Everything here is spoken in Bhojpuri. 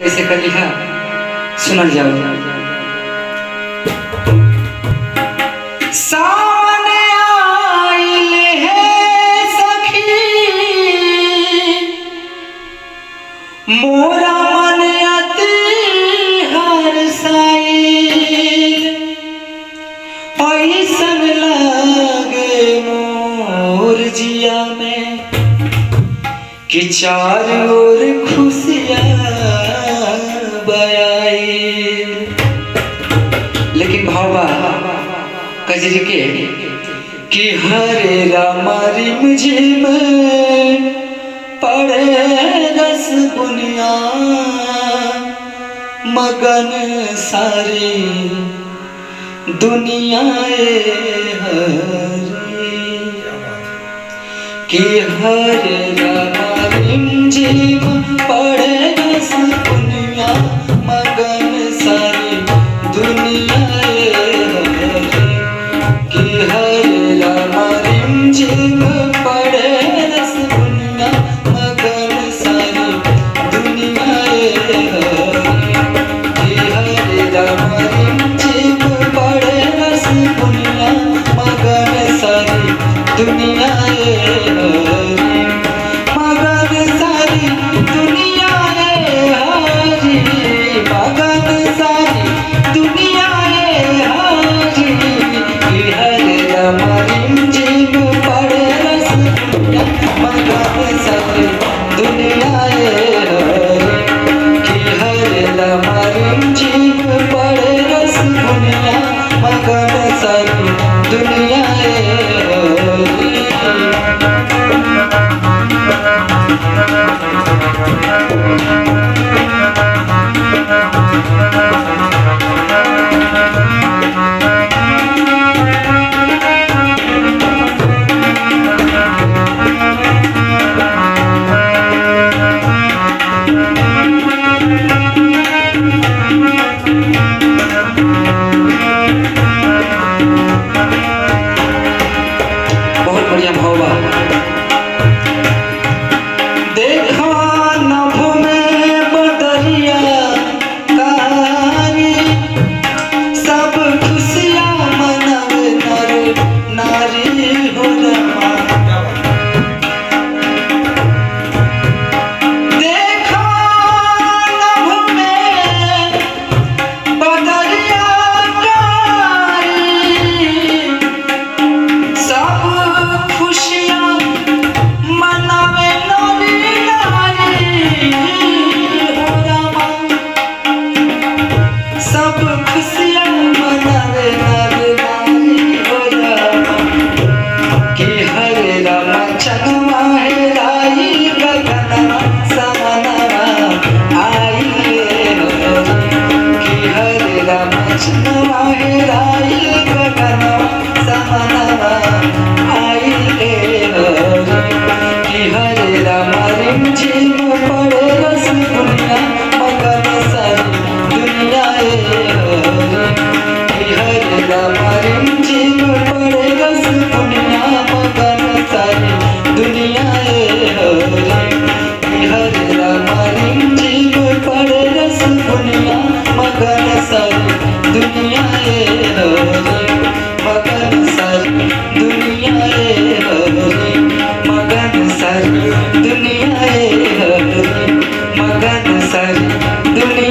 कैसे करी है सुनल जाओ। सामने आइले है सखी मोरा मन अति हरसाइल, ऐसन लागे मोर जिया में कि चार ओर खुशियाँ बयाई। लेकिन भावा कजरी के कि हरे रामा रिमझिम पड़े रस बुनिया मगन सारी दुनिया कि हरे रामा रिमझिम पड़े रस बुनिया मगन सारी दुनिया कि हरे रामा रिमझिम पड़े रस बुनिया मगन सारी दुनिया कि हरे रामा रिमझिम पड़े रस बुनिया मगन सारी दुनिया दुनिया